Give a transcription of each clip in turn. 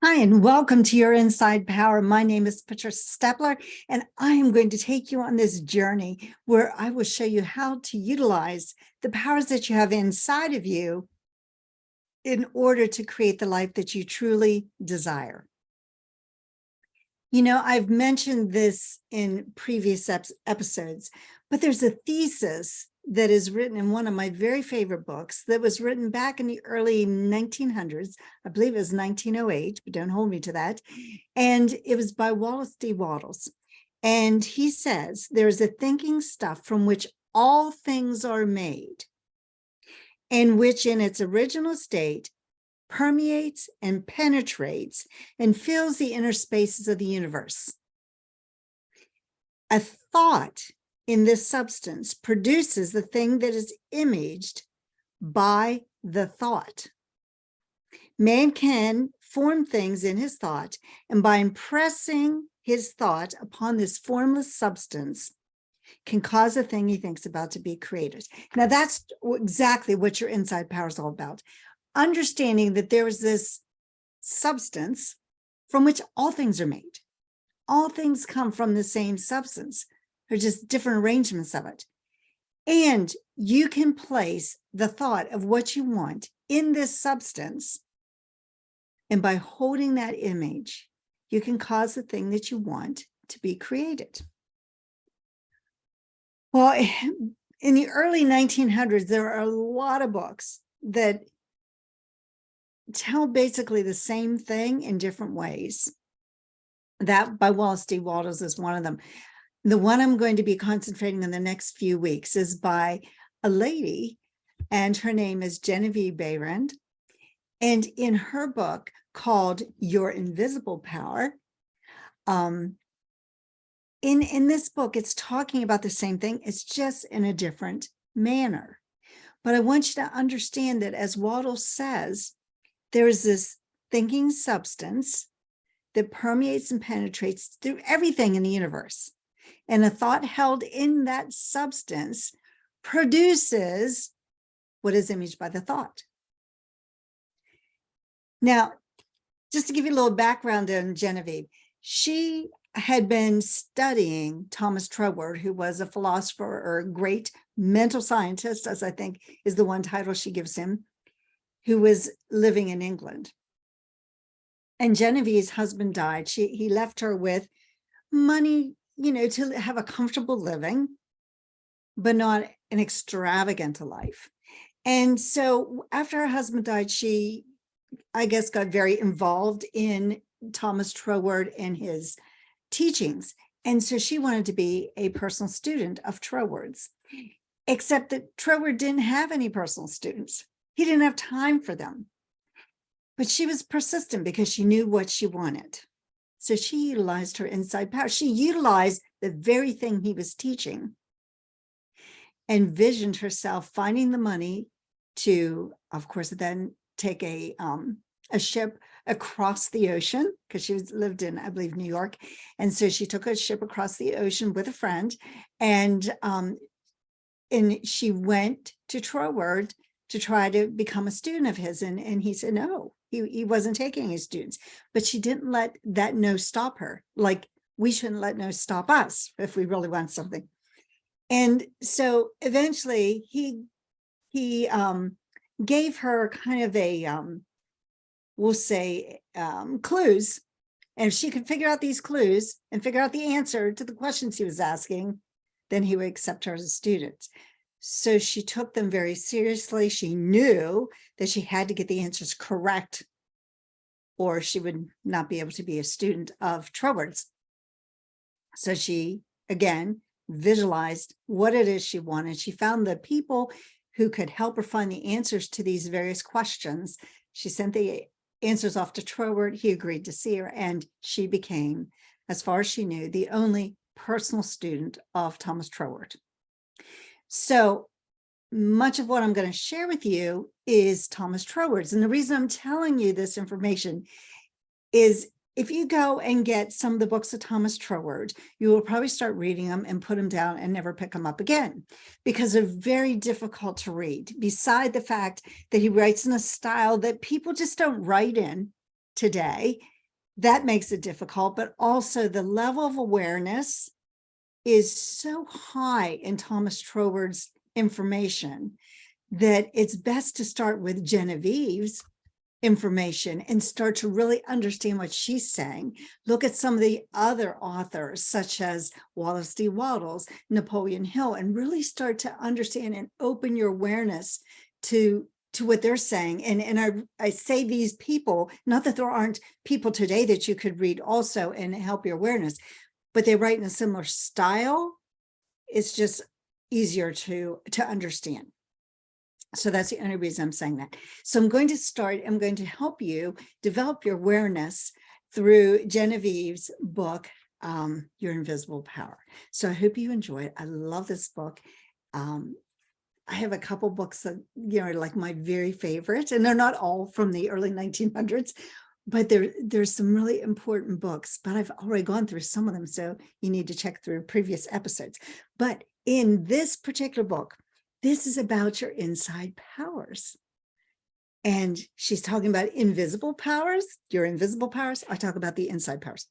Hi, and welcome to Your Inside Power. My name is Patricia Stepler, and I am going to take you on this journey where I will show you how to utilize the powers that you have inside of you in order to create the life that you truly desire. You know, I've mentioned this in previous episodes, but there's a thesis that is written in one of my very favorite books that was written back in the early 1900s. I believe it was 1908, but don't hold me to that. And it was by Wallace D. Wattles. And he says, there's a thinking stuff from which all things are made, and which in its original state permeates and penetrates and fills the inner spaces of the universe. A thought in this substance produces the thing that is imaged by the thought. Man can form things in his thought, and by impressing his thought upon this formless substance, can cause a thing he thinks about to be created. Now, that's exactly what your inside power is all about. Understanding that there is this substance from which all things are made. All things come from the same substance. They're just different arrangements of it. And you can place the thought of what you want in this substance. And by holding that image, you can cause the thing that you want to be created. Well, in the early 1900s, there are a lot of books that tell basically the same thing in different ways. That by Wallace D. Wattles is one of them. The one I'm going to be concentrating on the next few weeks is by a lady, and her name is Genevieve Behrend. And in her book called Your Invisible Power, in this book, it's talking about the same thing. It's just in a different manner. But I want you to understand that, as Wattles says, there is this thinking substance that permeates and penetrates through everything in the universe. And a thought held in that substance produces what is imaged by the thought. Now, just to give you a little background on Genevieve, she had been studying Thomas Troward, who was a philosopher or a great mental scientist, as I think is the one title she gives him, who was living in England. And Genevieve's husband died. He left her with money, to have a comfortable living, but not an extravagant life. And so after her husband died, she, I guess, got very involved in Thomas Troward and his teachings. And so she wanted to be a personal student of Troward's, except that Troward didn't have any personal students. He didn't have time for them. But she was persistent because she knew what she wanted. So she utilized her inside power. She utilized the very thing he was teaching, and visioned herself finding the money to, of course, then take a ship across the ocean, because she lived in, I believe, New York. And so she took a ship across the ocean with a friend, and she went to Troward to try to become a student of his. And he said, no, he wasn't taking any students, but she didn't let that no stop her. Like, we shouldn't let no stop us if we really want something. And so eventually he gave her kind of a, we'll say, clues. And if she could figure out these clues and figure out the answer to the questions he was asking, then he would accept her as a student. So she took them very seriously. She knew that she had to get the answers correct, or she would not be able to be a student of Troward's. So she, again, visualized what it is she wanted. She found the people who could help her find the answers to these various questions. She sent the answers off to Troward. He agreed to see her, and she became, as far as she knew, the only personal student of Thomas Troward. So much of what I'm going to share with you is Thomas Troward's. And the reason I'm telling you this information is, if you go and get some of the books of Thomas Troward, you will probably start reading them and put them down and never pick them up again, because they're very difficult to read. Beside the fact that he writes in a style that people just don't write in, today. That makes it difficult, but also the level of awareness is so high in Thomas Trower's information that it's best to start with Genevieve's information and start to really understand what she's saying. Look at some of the other authors, such as Wallace D. Wattles, Napoleon Hill, and really start to understand and open your awareness to what they're saying. And I say these people, not that there aren't people today that you could read also and help your awareness, but they write in a similar style. It's just easier to understand. So that's the only reason I'm saying that. So I'm going to help you develop your awareness through Genevieve's book, Your Invisible Power. So I hope you enjoy it. I love this book. I have a couple books that, are like my very favorite, and they're not all from the early 1900s, but there's some really important books, but I've already gone through some of them. So you need to check through previous episodes. But in this particular book, this is about your inside powers. And she's talking about invisible powers, your invisible powers. I talk about the inside powers.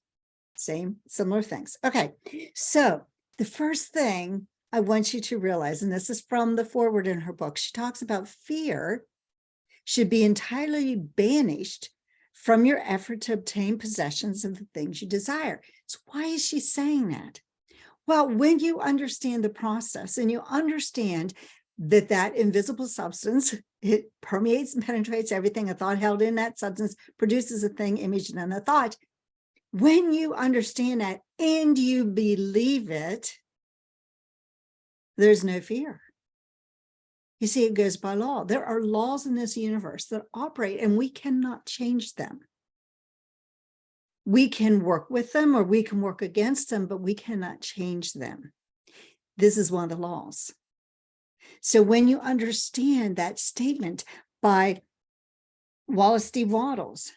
Similar things. Okay, so the first thing I want you to realize, and this is from the foreword in her book, she talks about fear should be entirely banished from your effort to obtain possessions of the things you desire. So why is she saying that? Well, when you understand the process and you understand that invisible substance, it permeates and penetrates everything, a thought held in that substance produces a thing imaged in a thought. When you understand that and you believe it, there's no fear. You see, it goes by law. There are laws in this universe that operate and we cannot change them. We can work with them or we can work against them, but we cannot change them. This is one of the laws. So when you understand that statement by Wallace D. Wattles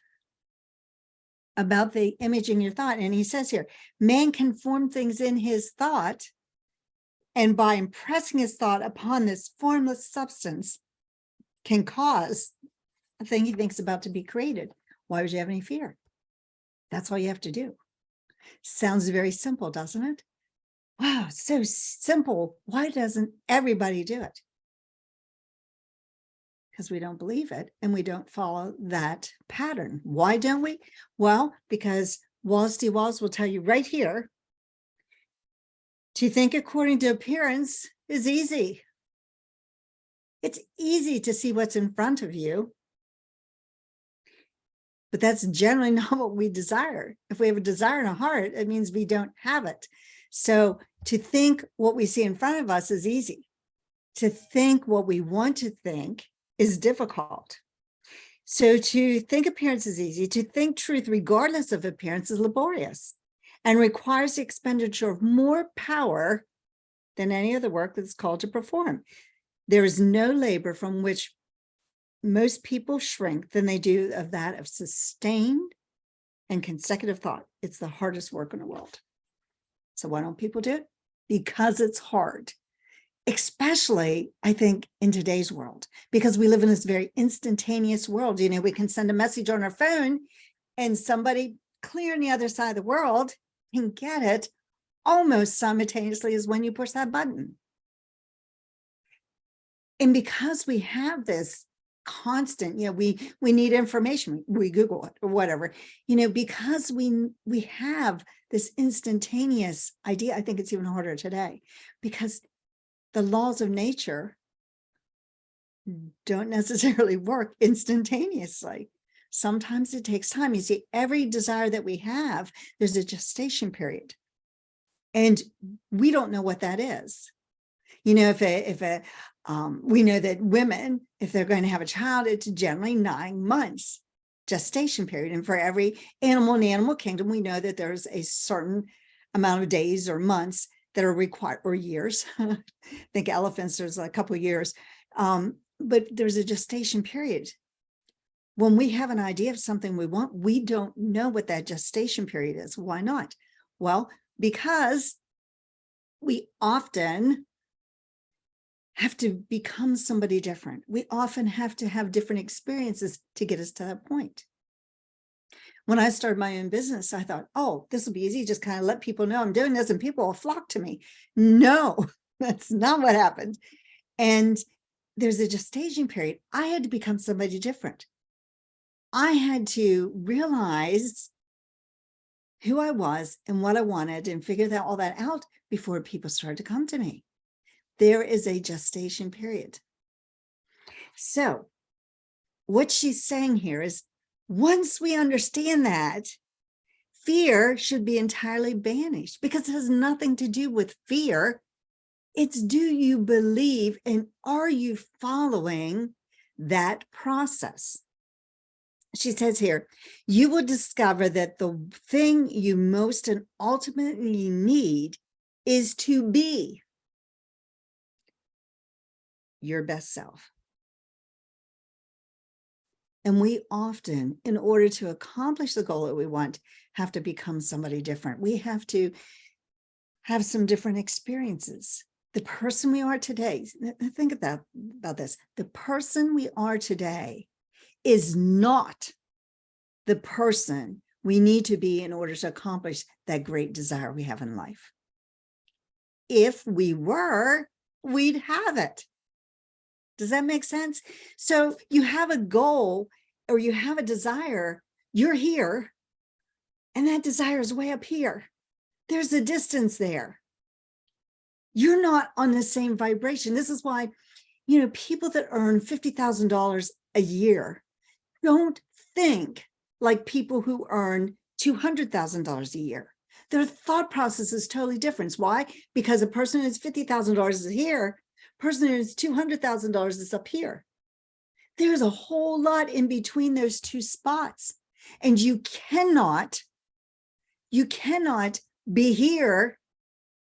about the image in your thought, and he says here, man can form things in his thought, and by impressing his thought upon this formless substance can cause a thing he thinks about to be created. Why would you have any fear? That's all you have to do. Sounds very simple, doesn't it? Wow, so simple. Why doesn't everybody do it? Because we don't believe it and we don't follow that pattern. Why don't we? Well, because Wallace D. Wattles will tell you right here, to think according to appearance is easy. It's easy to see what's in front of you, but that's generally not what we desire. If we have a desire in our heart, it means we don't have it. So to think what we see in front of us is easy. To think what we want to think is difficult. So to think appearance is easy. To think truth regardless of appearance is laborious and requires the expenditure of more power than any other work that's called to perform. There is no labor from which most people shrink than they do of that of sustained and consecutive thought. It's the hardest work in the world. So why don't people do it? Because it's hard, especially, I think, in today's world, because we live in this very instantaneous world. We can send a message on our phone and somebody clear on the other side of the world can get it almost simultaneously as when you push that button. And because we have this constant, we need information, we Google it or whatever, because we have this instantaneous idea. I think it's even harder today because the laws of nature don't necessarily work instantaneously. Sometimes it takes time. You see, every desire that we have, there's a gestation period. And we don't know what that is. We know that women, if they're going to have a child, it's generally 9 months gestation period. And for every animal in the animal kingdom, we know that there's a certain amount of days or months that are required, or years. I think elephants, there's a couple of years, but there's a gestation period. When we have an idea of something we want, we don't know what that gestation period is. Why not? Well, because we often have to become somebody different. We often have to have different experiences to get us to that point. When I started my own business, I thought, oh, this will be easy. Just kind of let people know I'm doing this and people will flock to me. No, that's not what happened. And there's a gestation period. I had to become somebody different. I had to realize who I was and what I wanted and figure all that out before people started to come to me. There is a gestation period. So what she's saying here is, once we understand that, fear should be entirely banished, because it has nothing to do with fear. It's, do you believe and are you following that process? She says here, you will discover that the thing you most and ultimately need is to be your best self. And we often, in order to accomplish the goal that we want, have to become somebody different. We have to have some different experiences. The person we are today, think about this. The person we are today is not the person we need to be in order to accomplish that great desire we have in life. If we were, we'd have it. Does that make sense? So you have a goal or you have a desire, you're here, and that desire is way up here. There's a distance there. You're not on the same vibration. This is why, people that earn $50,000 a year don't think like people who earn $200,000 a year. Their thought process is totally different. Why? Because a person who's $50,000 is here, person who's $200,000 is up here. There's a whole lot in between those two spots. And you cannot be here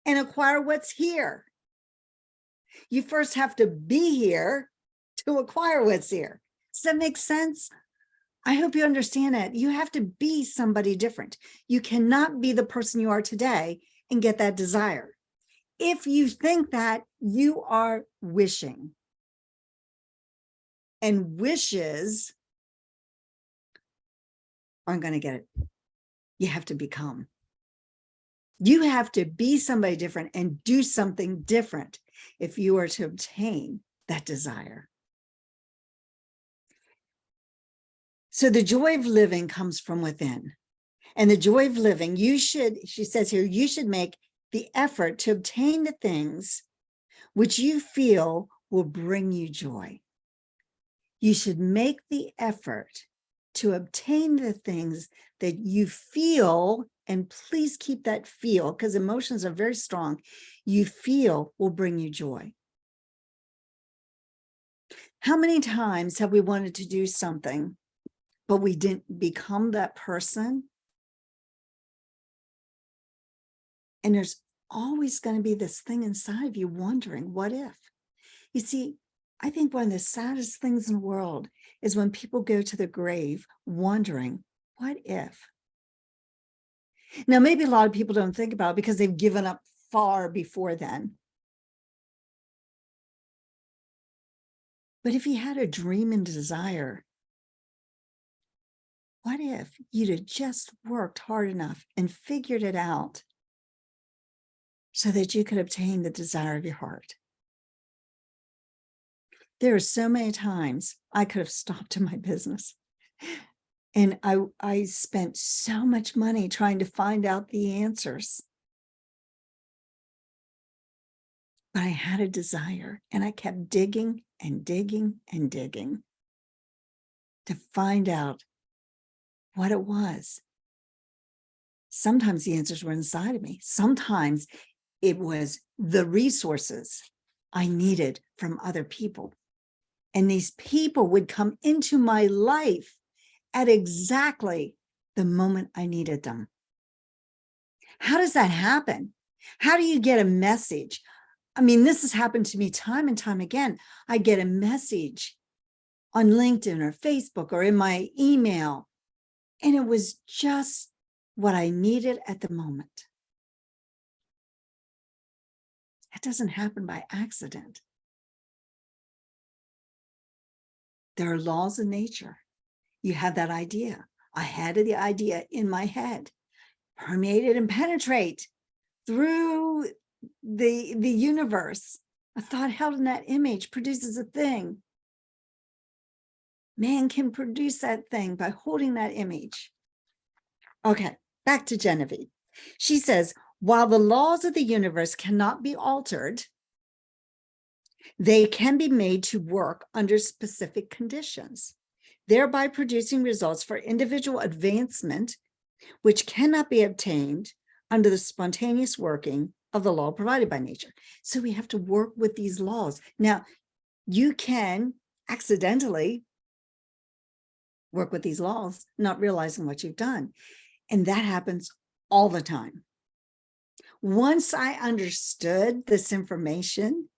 and acquire what's here. You first have to be here to acquire what's here. Does that make sense? I hope you understand it. You have to be somebody different. You cannot be the person you are today and get that desire. If you think that, you are wishing. And wishes aren't going to get it. You have to become. You have to be somebody different and do something different if you are to obtain that desire. So the joy of living comes from within. And the joy of living, she says here, you should make the effort to obtain the things which you feel will bring you joy. You should make the effort to obtain the things that you feel, and please keep that feel, because emotions are very strong, you feel will bring you joy. How many times have we wanted to do something, but we didn't become that person? And there's always going to be this thing inside of you wondering, what if? You see, I think one of the saddest things in the world is when people go to the grave wondering, what if? Now, maybe a lot of people don't think about it because they've given up far before then. But if you had a dream and desire, what if you'd have just worked hard enough and figured it out so that you could obtain the desire of your heart? There are so many times I could have stopped in my business. And I spent so much money trying to find out the answers. But I had a desire, and I kept digging and digging and digging to find out what it was. Sometimes the answers were inside of me. Sometimes it was the resources I needed from other people. And these people would come into my life at exactly the moment I needed them. How does that happen? How do you get a message? I mean, this has happened to me time and time again. I get a message on LinkedIn or Facebook or in my email, and it was just what I needed at the moment. It doesn't happen by accident. There are laws of nature. You have that idea. I had the idea in my head, permeated and penetrate through the universe. A thought held in that image produces a thing. Man can produce that thing by holding that image. Okay, back to Genevieve. She says, while the laws of the universe cannot be altered, they can be made to work under specific conditions, thereby producing results for individual advancement, which cannot be obtained under the spontaneous working of the law provided by nature. So we have to work with these laws. Now, you can accidentally work with these laws, not realizing what you've done. And that happens all the time. Once I understood this information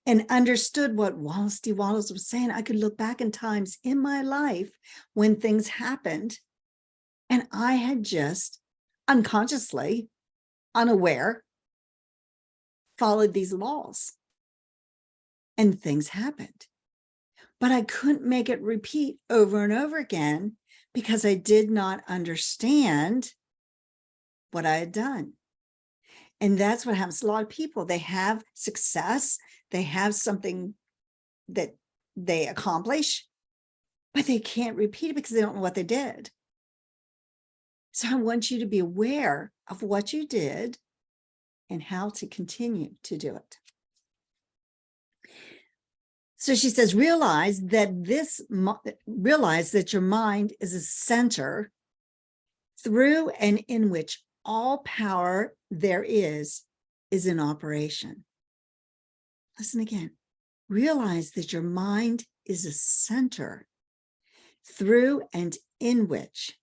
and understood what Wallace D. Wallace was saying, I could look back in times in my life when things happened and I had just unconsciously, unaware, followed these laws and things happened. But I couldn't make it repeat over and over again because I did not understand what I had done. And that's what happens to a lot of people. They have success, they have something that they accomplish, but they can't repeat it because they don't know what they did. So I want you to be aware of what you did and how to continue to do it. So she says, realize that your mind is a center through and in which all power there is in operation. Listen again. Realize that your mind is a center through and in which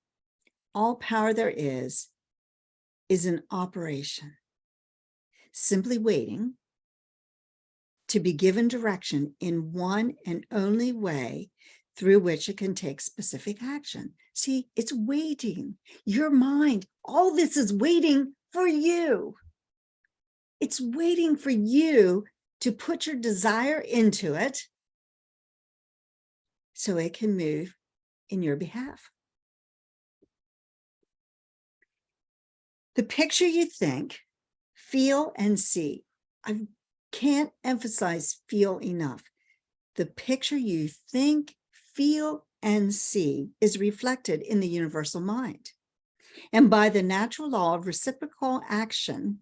all power there is in operation. Simply waiting to be given direction in one and only way through which it can take specific action. See, it's waiting. Your mind, all this is waiting for you. It's waiting for you to put your desire into it so it can move in your behalf. The picture you think, feel, and see. I can't emphasize feel enough. The picture you think, feel, and see is reflected in the universal mind. And by the natural law of reciprocal action,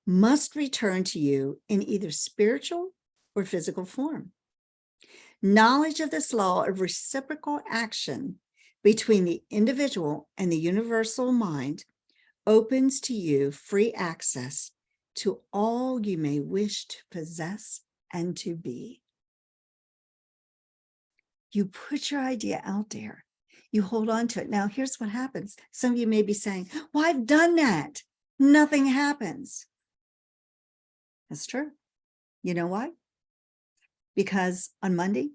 must return to you in either spiritual or physical form. Knowledge of this law of reciprocal action between the individual and the universal mind opens to you free access to all you may wish to possess and to be. You put your idea out there. You hold on to it. Now, here's what happens. Some of you may be saying, well, I've done that. Nothing happens. That's true. You know why? Because on Monday,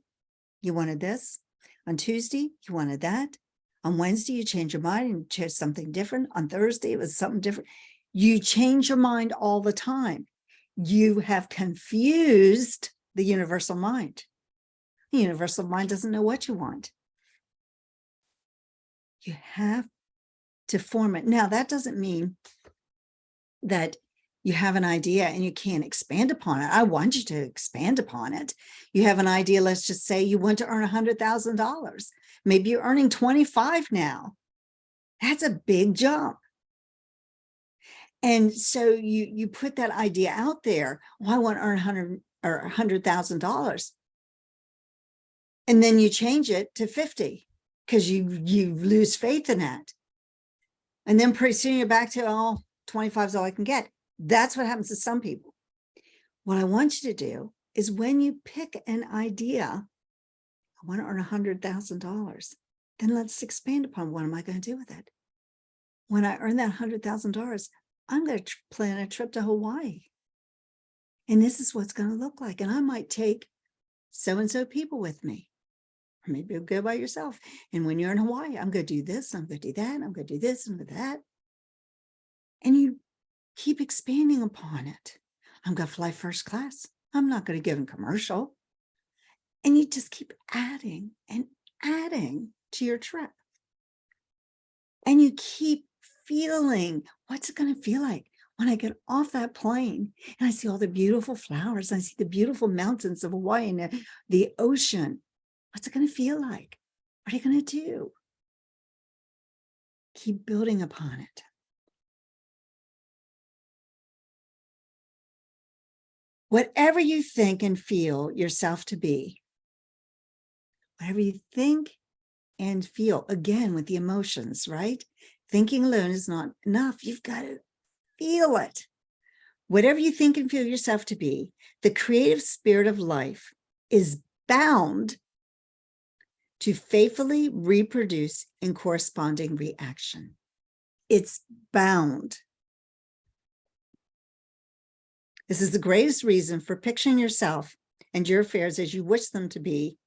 you wanted this. On Tuesday, you wanted that. On Wednesday, you change your mind and chose something different. On Thursday, it was something different. You change your mind all the time. You have confused the universal mind. The universal mind doesn't know what you want. You have to form it. Now, that doesn't mean that you have an idea and you can't expand upon it. I want you to expand upon it. You have an idea, let's just say you want to earn $100,000. Maybe you're earning 25 now. That's a big jump. And so you put that idea out there. Well, I want to earn $100,000. And then you change it to 50 because you lose faith in that. And then pretty soon you're back to, 25 is all I can get. That's what happens to some people. What I want you to do is when you pick an idea, I want to earn $100,000, then let's expand upon what am I going to do with it? When I earn that $100,000, I'm going to plan a trip to Hawaii. And this is what's going to look like. And I might take so-and-so people with me. Or maybe you'll go by yourself. And when you're in Hawaii, I'm going to do this, I'm going to do that, I'm going to do this and that. And you keep expanding upon it. I'm going to fly first class. I'm not going to give them commercial. And you just keep adding and adding to your trip. And you keep feeling, what's it going to feel like when I get off that plane and I see all the beautiful flowers, I see the beautiful mountains of Hawaii and the ocean. What's it going to feel like? What are you going to do? Keep building upon it. Whatever you think and feel yourself to be, whatever you think and feel, again, with the emotions, right? Thinking alone is not enough. You've got to feel it. Whatever you think and feel yourself to be, the creative spirit of life is bound to faithfully reproduce in corresponding reaction. It's bound. This is the greatest reason for picturing yourself and your affairs as you wish them to be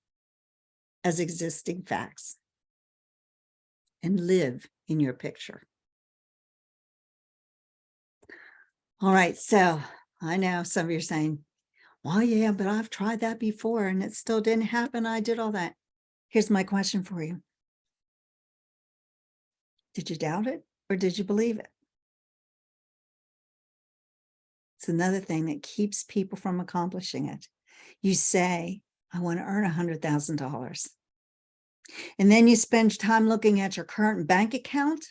as existing facts and live in your picture. All right, so I know some of you are saying, well, yeah, but I've tried that before and it still didn't happen. I did all that. Here's my question for you. Did you doubt it or did you believe it? It's another thing that keeps people from accomplishing it. You say, I want to earn $100,000. And then you spend time looking at your current bank account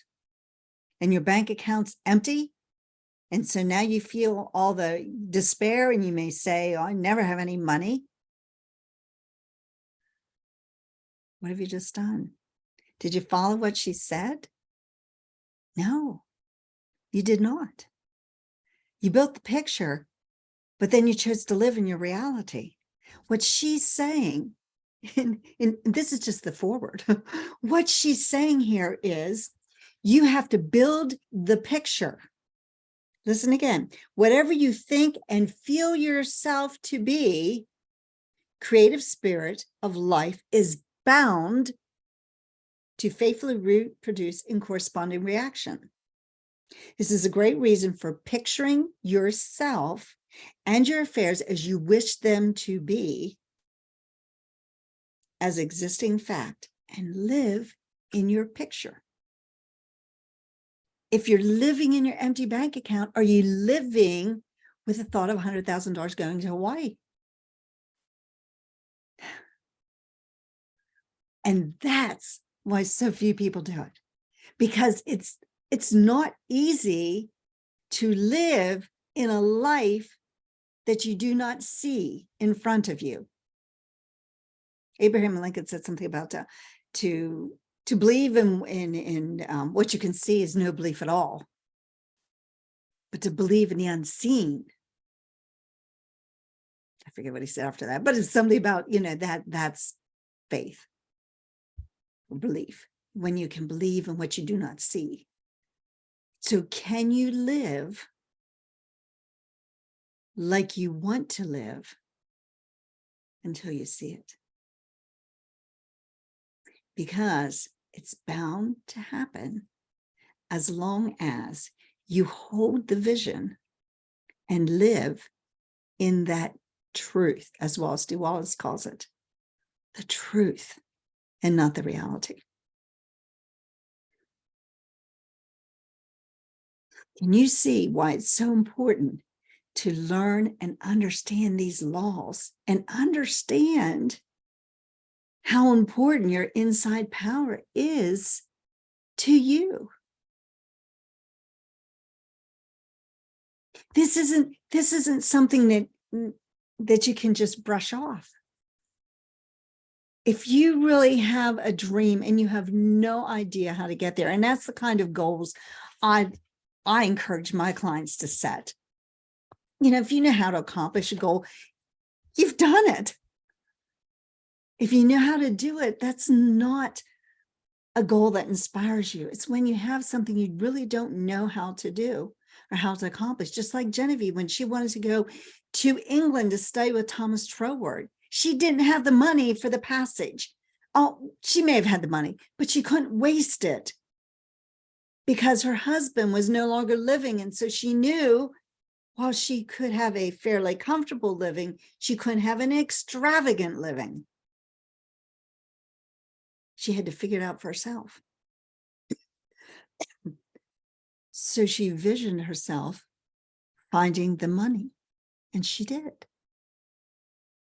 and your bank account's empty. And so now you feel all the despair and you may say, oh, I never have any money. What have you just done? Did you follow what she said? No, you did not. You built the picture, but then you chose to live in your reality. What she's saying, and this is just the forward, what she's saying here is you have to build the picture. Listen again, whatever you think and feel yourself to be, creative spirit of life is bound to faithfully reproduce in corresponding reaction. This is a great reason for picturing yourself and your affairs as you wish them to be as existing fact and live in your picture. If you're living in your empty bank account, are you living with the thought of $100,000 going to Hawaii? And that's why so few people do it, because it's not easy to live in a life that you do not see in front of you. Abraham Lincoln said something about to believe in what you can see is no belief at all, but to believe in the unseen. I forget what he said after that, but it's something about, that's faith, belief, when you can believe in what you do not see. So can you live like you want to live until you see it? Because it's bound to happen as long as you hold the vision and live in that truth, as Wallace D. Wallace calls it, the truth and not the reality. Can you see why it's so important to learn and understand these laws and understand how important your inside power is to you? This isn't something that you can just brush off. If you really have a dream and you have no idea how to get there, and that's the kind of goals I encourage my clients to set. If you know how to accomplish a goal, you've done it. If you know how to do it, that's not a goal that inspires you. It's when you have something you really don't know how to do or how to accomplish. Just like Genevieve, when she wanted to go to England to study with Thomas Troward, she didn't have the money for the passage. Oh, she may have had the money, but she couldn't waste it because her husband was no longer living. And so she knew while she could have a fairly comfortable living, she couldn't have an extravagant living. She had to figure it out for herself. So she visioned herself finding the money, and she did.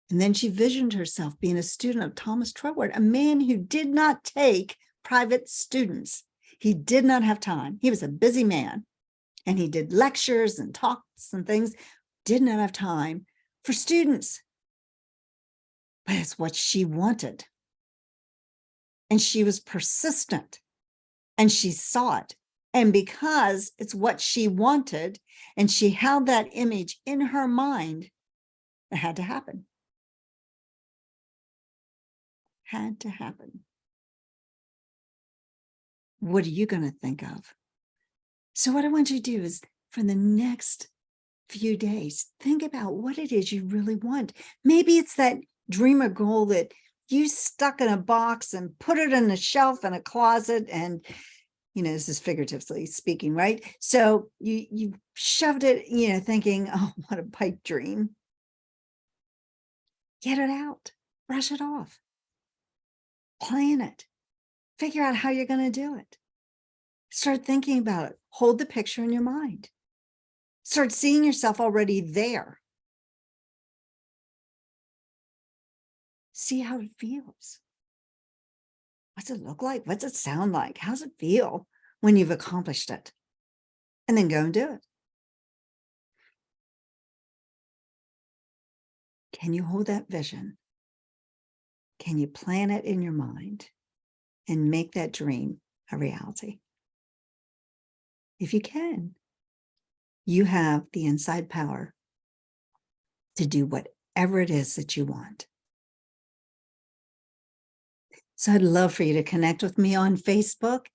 And then she visioned herself being a student of Thomas Troward, a man who did not take private students. He did not have time. He was a busy man, and he did lectures and talks and things, did not have time for students. But it's what she wanted. And she was persistent, and she saw it. And because it's what she wanted, and she held that image in her mind, it had to happen. Had to happen. What are you going to think of? So what I want you to do is, for the next few days, think about what it is you really want. Maybe it's that dream or goal that you stuck in a box and put it on a shelf in a closet, and this is figuratively speaking, right? So you shoved it, thinking, oh, what a pipe dream. Get it out, brush it off, plan it, figure out how you're going to do it. Start thinking about it. Hold the picture in your mind. Start seeing yourself already there. See how it feels. What's it look like? What's it sound like? How's it feel when you've accomplished it? And then go and do it. Can you hold that vision? Can you plan it in your mind and make that dream a reality? If you can, you have the inside power to do whatever it is that you want. So I'd love for you to connect with me on Facebook.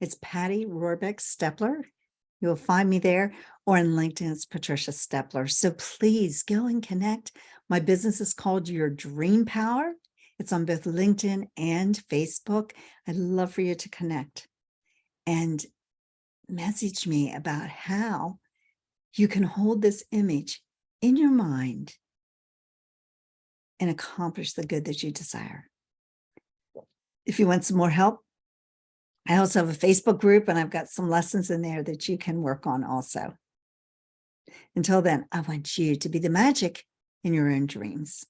It's Patty Rohrbeck Stepler. You'll find me there, or on LinkedIn, it's Patricia Stepler. So please go and connect. My business is called Your Dream Power. It's on both LinkedIn and Facebook. I'd love for you to connect and message me about how you can hold this image in your mind and accomplish the good that you desire. If you want some more help, I also have a Facebook group, and I've got some lessons in there that you can work on also. Until then, I want you to be the magic in your own dreams.